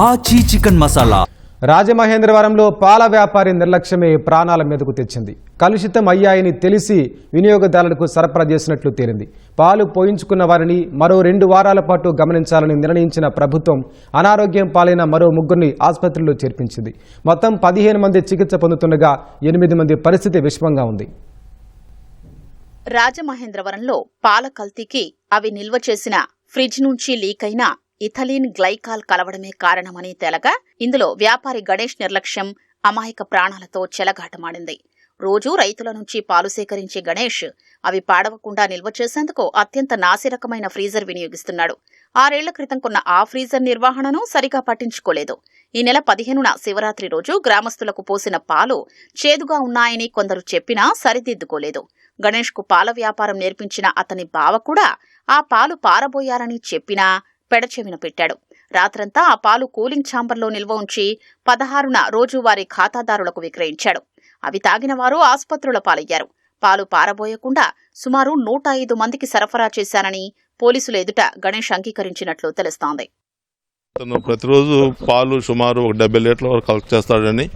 ఆచి చికెన్ మసాలా. రాజమహేంద్రవరంలో పాల వ్యాపారి నిర్లక్ష్యమే ప్రాణాల మీదకు తెచ్చింది. కలుషితం అయ్యాయని తెలిసి వినియోగదారులకు సరఫరా చేసినట్లు తేలింది. పాలు పోయించుకున్న వారిని మరో 2 వారాల పాటు గమనించాలని నిర్ణయించిన ప్రభుత్వం అనారోగ్యం పాలైన మరో 3 ఆసుపత్రిలో చేర్పించింది. మొత్తం 15 మంది చికిత్స పొందుతుండగా 8 మంది పరిస్థితి విషమంగా ఉంది. రాజమహేంద్రవరంలో పాల కల్తీకి అవి నిల్వ చేసిన ఫ్రిడ్జ్ నుంచి లీక్ అయిన ఇథలీన్ గ్లైకాల్ కలవడమే కారణమని తేలగా ఇందులో వ్యాపారి గణేష్ నిర్లక్ష్యం అమాయక ప్రాణాలతో చెలగాటమాడింది. రోజూ రైతుల నుంచి పాలు సేకరించే గణేష్ అవి పాడవకుండా నిల్వ చేసేందుకు అత్యంత నాసిరకమైన ఫ్రీజర్ వినియోగిస్తున్నాడు. 6 ఏళ్ల క్రితం కొన్న ఆ ఫ్రీజర్ నిర్వహణను సరిగా పట్టించుకోలేదు. ఈ నెల 15న శివరాత్రి రోజు గ్రామస్తులకు పోసిన పాలు చేదుగా ఉన్నాయని కొందరు చెప్పినా సరిదిద్దుకోలేదు. గణేష్ కు పాల వ్యాపారం నేర్పించిన అతని బావ కూడా ఆ పాలు పారబోయారని చెప్పినా పెడచెవిన పెట్టాడు. రాత్రంతా ఆ పాలు కూలింగ్ ఛాంబర్లో నిల్వ ఉంచి 16న రోజువారీ ఖాతాదారులకు విక్రయించాడు. అవి తాగిన వారు ఆసుపత్రుల పాలయ్యారు. పాలు పారబోయకుండా సుమారు 105 మందికి సరఫరా చేశానని పోలీసుల ఎదుట గణేష్ అంగీకరించినట్లు తెలుస్తోంది. అతను ప్రతిరోజు పాలు సుమారు 70 లీటర్ల వరకు కలెక్ట్ చేస్తాడని,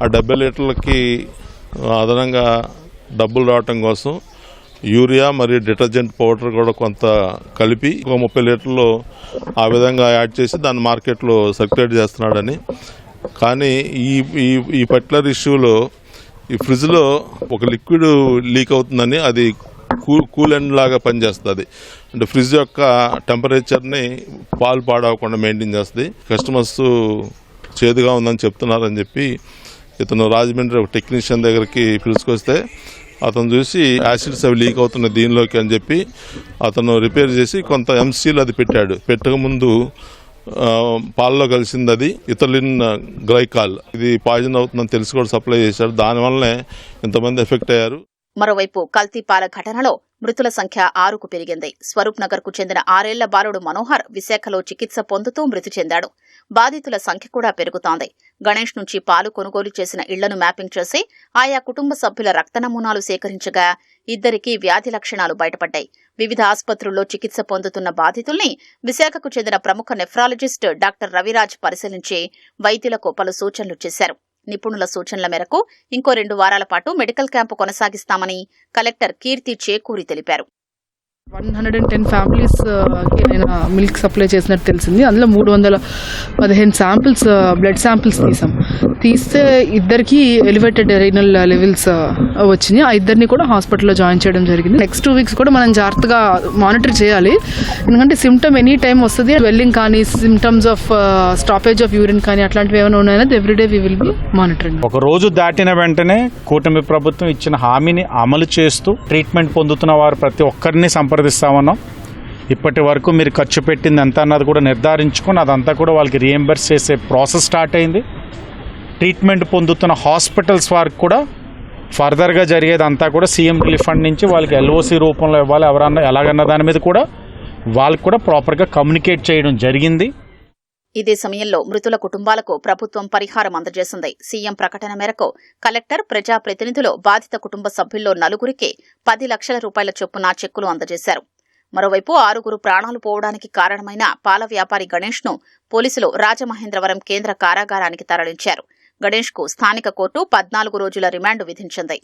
ఆ 70 లీటర్లకి అదనంగా డబ్బులు రావటం కోసం యూరియా మరియు డిటర్జెంట్ పౌడర్ కూడా కొంత కలిపి 30 లీటర్లు ఆ విధంగా యాడ్ చేసి దాన్ని మార్కెట్లో సర్క్యులేట్ చేస్తున్నాడని. కానీ ఈ పర్టికులర్ ఇష్యూలో ఈ ఫ్రిడ్జ్లో ఒక లిక్విడ్ లీక్ అవుతుందని, అది కూలెండ్ లాగా పనిచేస్తుంది. అంటే ఫ్రిడ్జ్ యొక్క టెంపరేచర్ని పాలు పాడవకుండా మెయింటైన్ చేస్తుంది. కస్టమర్స్ చేదుగా ఉందని చెప్తున్నారని చెప్పి ఇతను రాజమండ్రి ఒక టెక్నీషియన్ దగ్గరికి పిలుచుకొస్తే అతను చూసి యాసిడ్స్ అవి లీక్ అవుతున్నాయి దీనిలోకి అని చెప్పి అతను రిపేర్ చేసి కొంత ఎంసీలు అది పెట్టాడు. పెట్టకముందు పాలలో కలిసింది అది ఇథలిన్ గ్లైకాల్. ఇది పాయిజన్ అవుతుందని తెలిసి కూడా సప్లై చేశాడు. దానివల్లనే ఇంతమంది ఎఫెక్ట్ అయ్యారు. మరోవైపు కల్తీ పాల ఘటనలో మృతుల సంఖ్య 6కు పెరిగింది. స్వరూప్ నగర్ కు చెందిన 6 ఏళ్ల బాలుడు మనోహర్ విశాఖలో చికిత్స పొందుతూ మృతి చెందాడు. బాధితుల సంఖ్య కూడా పెరుగుతోంది. గణేష్ నుంచి పాలు కొనుగోలు చేసిన ఇళ్లను మ్యాపింగ్ చేసి ఆయా కుటుంబ సభ్యుల రక్త నమూనాలు సేకరించగా 2కి వ్యాధి లక్షణాలు బయటపడ్డాయి. వివిధ ఆసుపత్రుల్లో చికిత్స పొందుతున్న బాధితుల్ని విశాఖకు చెందిన ప్రముఖ నెఫ్రాలజిస్ట్ డాక్టర్ రవిరాజ్ పరిశీలించి వైద్యులకు పలు సూచనలు చేశారు. నిపుణుల సూచనల మేరకు ఇంకో 2 వారాల పాటు మెడికల్ క్యాంపు కొనసాగిస్తామని కలెక్టర్ కీర్తి చేకూరి తెలిపారు. 110 ఫ్యామిలీస్ కి ఆయన మిల్క్ సప్లై చేసినట్టు తెలిసింది. అందులో 315 శాంపిల్స్ బ్లడ్ శాంపిల్స్ తీస్తే 2కి ఎలివేటెడ్ రీనల్ లెవెల్స్ వచ్చినాయి. ఆ 2ని కూడా హాస్పిటల్లో జాయిన్ చేయడం జరిగింది. నెక్స్ట్ 2 వీక్స్ కూడా మనం జాగ్రత్తగా మానిటర్ చేయాలి. ఎందుకంటే సిమ్టమ్ ఎనీ టైం వస్తుంది. వెల్లింగ్ కానీ, symptoms of stoppage of urine కానీ అట్లాంటివి ఏమైనా ఉన్నాయనేది everyday we will be monitoring. ఒక రోజు దాటిన వెంటనే కూటమి ప్రభుత్వం ఇచ్చిన హామీని అమలు చేస్తూ ట్రీట్మెంట్ పొందుతున్న వారు ప్రతి ఒక్కరిని సంప్రదిస్తామన్నాం. ఇప్పటి వరకు మీరు ఖర్చు పెట్టింది ఎంత అన్నది కూడా నిర్ధారించుకొని అదంతా కూడా వాళ్ళకి రీఎంబర్స్ చేసే ప్రాసెస్ స్టార్ట్ అయింది. ట్రీట్మెంట్ పొందుతున్న హాస్పిటల్స్ వారికి కూడా ఫర్దర్గా జరిగేదంతా కూడా సీఎం రిలీఫ్ ఫండ్ నుంచి వాళ్ళకి ఎల్ఓసి రూపంలో ఇవ్వాలి. ఎవరన్నా ఎలాగన్న దాని మీద కూడా వాళ్ళకి కూడా ప్రాపర్గా కమ్యూనికేట్ చేయడం జరిగింది. ఇదే సమయంలో మృతుల కుటుంబాలకు ప్రభుత్వం పరిహారం అందజేసింది. సీఎం ప్రకటన మేరకు కలెక్టర్, ప్రజాప్రతినిధులు బాధిత కుటుంబ సభ్యుల్లో 4కి 10 లక్షల రూపాయల చొప్పున చెక్కులు అందజేశారు. మరోవైపు 6 ప్రాణాలు పోవడానికి కారణమైన పాల వ్యాపారి గణేష్ ను పోలీసులు రాజమహేంద్రవరం కేంద్ర కారాగారానికి తరలించారు. గణేష్ కు స్థానిక కోర్టు 14 రోజుల రిమాండ్ విధించింది.